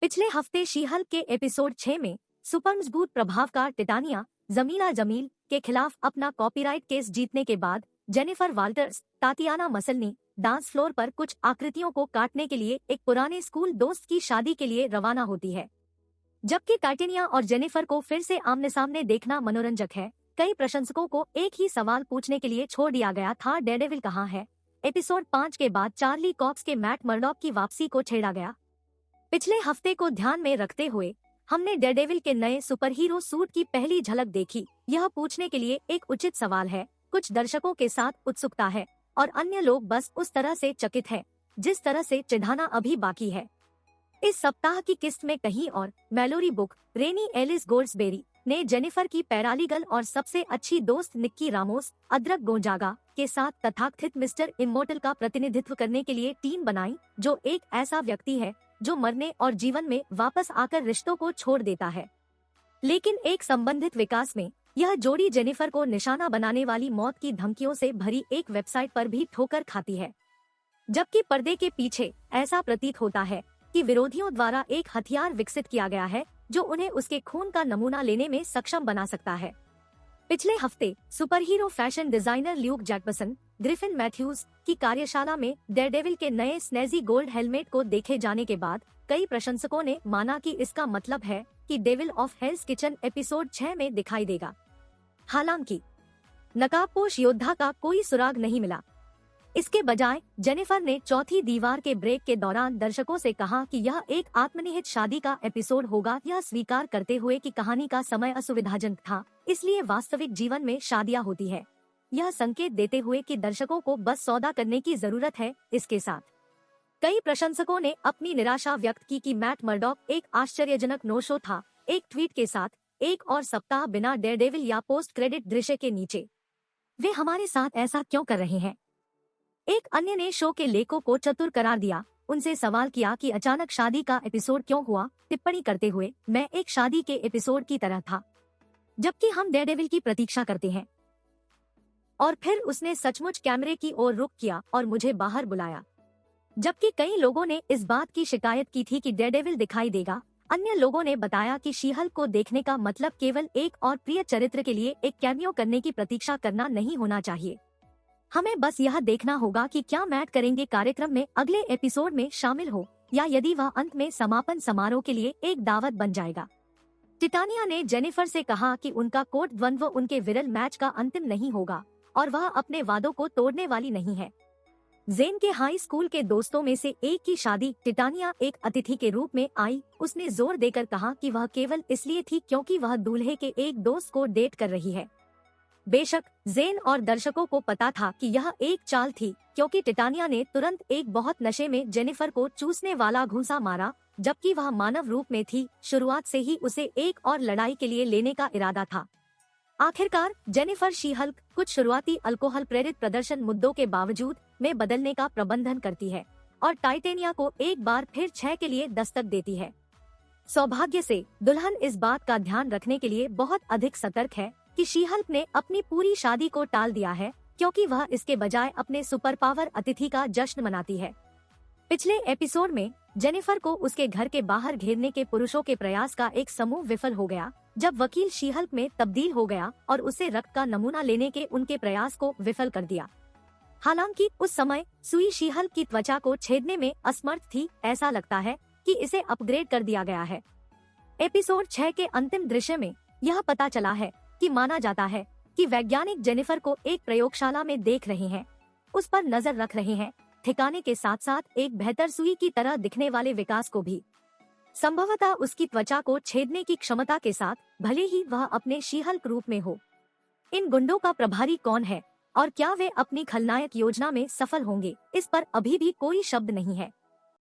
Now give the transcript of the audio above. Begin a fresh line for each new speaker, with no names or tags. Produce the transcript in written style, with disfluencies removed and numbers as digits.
पिछले हफ्ते she Hulk के एपिसोड 6 में सुपर मजबूत प्रभाव का टिटानिया जमीला जमील के खिलाफ अपना कॉपीराइट केस जीतने के बाद Jennifer Walters Tatiana Maslany dance floor पर कुछ आकृतियों को काटने के लिए एक पुराने स्कूल दोस्त की शादी के लिए रवाना होती है। जबकि टाइटेनिया और जेनिफर को फिर से आमने सामने देखना मनोरंजक है, कई प्रशंसकों को एक ही सवाल पूछने के लिए छोड़ दिया गया था, डेयरडेविल कहाँ है। एपिसोड 5 के बाद चार्ली कॉक्स के मैट मर्डॉक की वापसी को छेड़ा गया। पिछले हफ्ते को ध्यान में रखते हुए हमने डेयरडेविल के नए सुपरहीरो सूट की पहली झलक देखी। यह पूछने के लिए एक उचित सवाल है। कुछ दर्शकों के साथ उत्सुकता है और अन्य लोग बस उस तरह से चकित है जिस तरह से चिढ़ाना अभी बाकी है। इस सप्ताह की किस्त में कहीं और मैलोरी बुक रेनी एलिस गोल्ड्सबेरी ने जेनिफर की पैरालीगल और सबसे अच्छी दोस्त निक्की रामोस अदरक गोंजागा के साथ तथाकथित मिस्टर इमोर्टल का प्रतिनिधित्व करने के लिए टीम बनाई, जो एक ऐसा व्यक्ति है जो मरने और जीवन में वापस आकर रिश्तों को छोड़ देता है। लेकिन एक संबंधित विकास में यह जोड़ी जेनिफर को निशाना बनाने वाली मौत की धमकियों से भरी एक वेबसाइट पर भी ठोकर खाती है, जबकि पर्दे के पीछे ऐसा प्रतीत होता है कि विरोधियों द्वारा एक हथियार विकसित किया गया है जो उन्हें उसके खून का नमूना लेने में सक्षम बना सकता है। पिछले हफ्ते superhero fashion designer Luke Jacobson Griffin Matthews की कार्यशाला में डेयरडेविल के नए स्नेजी गोल्ड हेलमेट को देखे जाने के बाद कई प्रशंसकों ने माना कि इसका मतलब है कि डेविल ऑफ हेल्स किचन एपिसोड 6 में दिखाई देगा। हालांकि नकाबपोश योद्धा का कोई सुराग नहीं मिला। इसके बजाय जेनिफर ने चौथी दीवार के ब्रेक के दौरान दर्शकों से कहा कि यह एक आत्मनिहित शादी का एपिसोड होगा, यह स्वीकार करते हुए कि कहानी का समय असुविधाजनक था, इसलिए वास्तविक जीवन में शादियां होती है, यह संकेत देते हुए कि दर्शकों को बस सौदा करने की जरूरत है। इसके साथ कई प्रशंसकों ने अपनी निराशा व्यक्त की कि मैट मर्डॉक एक आश्चर्यजनक नो शो था। एक ट्वीट के साथ एक और सप्ताह बिना डेयरडेविल या पोस्ट क्रेडिट दृश्य के नीचे, वे हमारे साथ ऐसा क्यों कर रहे हैं। एक अन्य ने शो के लेखों को चतुर करार दिया, उनसे सवाल किया कि अचानक शादी का एपिसोड क्यों हुआ। टिप्पणी करते हुए, मैं एक शादी के एपिसोड की तरह था जबकि हम डेयरडेविल की प्रतीक्षा करते हैं। और फिर उसने सचमुच कैमरे की ओर रुख किया और मुझे बाहर बुलाया। जबकि कई लोगों ने इस बात की शिकायत की थी कि डेयरडेविल दिखाई देगा, अन्य लोगों ने बताया कि शी हल्क को देखने का मतलब केवल एक और प्रिय चरित्र के लिए एक कैमियो करने की प्रतीक्षा करना नहीं होना चाहिए। हमें बस यह देखना होगा कि क्या मैट करेंगे कार्यक्रम में अगले एपिसोड में शामिल हो, या यदि वह अंत में समापन समारोह के लिए एक दावत बन जाएगा। टिटानिया ने जेनिफर से कहा कि उनका कोर्ट द्वंद्व उनके विरल मैच का अंतिम नहीं होगा और वह अपने वादों को तोड़ने वाली नहीं है। जेन के हाई स्कूल के दोस्तों में से एक की शादी टिटानिया एक अतिथि के रूप में आई। उसने जोर देकर कहा कि वह केवल इसलिए थी क्योंकि वह दूल्हे के एक दोस्त को डेट कर रही है। बेशक जेन और दर्शकों को पता था कि यह एक चाल थी, क्योंकि टिटानिया ने तुरंत एक बहुत नशे में जेनिफर को चूसने वाला घूंसा मारा, जबकि वह मानव रूप में थी। शुरुआत से ही उसे एक और लड़ाई के लिए लेने का इरादा था। आखिरकार जेनिफर शी हल्क कुछ शुरुआती अल्कोहल प्रेरित प्रदर्शन मुद्दों के बावजूद में बदलने का प्रबंधन करती है और टाइटेनिया को एक बार फिर 6 के लिए दस्तक देती है। सौभाग्य से दुल्हन इस बात का ध्यान रखने के लिए बहुत अधिक सतर्क है कि शी हल्क ने अपनी पूरी शादी को टाल दिया है, क्योंकि वह इसके बजाय अपने सुपर पावर अतिथि का जश्न मनाती है। पिछले एपिसोड में जेनिफर को उसके घर के बाहर घेरने के पुरुषों के प्रयास का एक समूह विफल हो गया, जब वकील शी हल्क में तब्दील हो गया और उसे रक्त का नमूना लेने के उनके प्रयास को विफल कर दिया। हालांकि उस समय सुई शी हल्क की त्वचा को छेदने में असमर्थ थी। ऐसा लगता है कि इसे अपग्रेड कर दिया गया है। एपिसोड 6 के अंतिम दृश्य में यह पता चला है कि माना जाता है कि वैज्ञानिक जेनिफर को एक प्रयोगशाला में देख रहे हैं, उस पर नजर रख रहे हैं, ठिकाने के साथ साथ एक बेहतर सुई की तरह दिखने वाले विकास को भी। संभवतः उसकी त्वचा को छेदने की क्षमता के साथ, भले ही वह अपने शी हल्क रूप में हो। इन गुंडों का प्रभारी कौन है और क्या वे अपनी खलनायक योजना में सफल होंगे, इस पर अभी भी कोई शब्द नहीं है।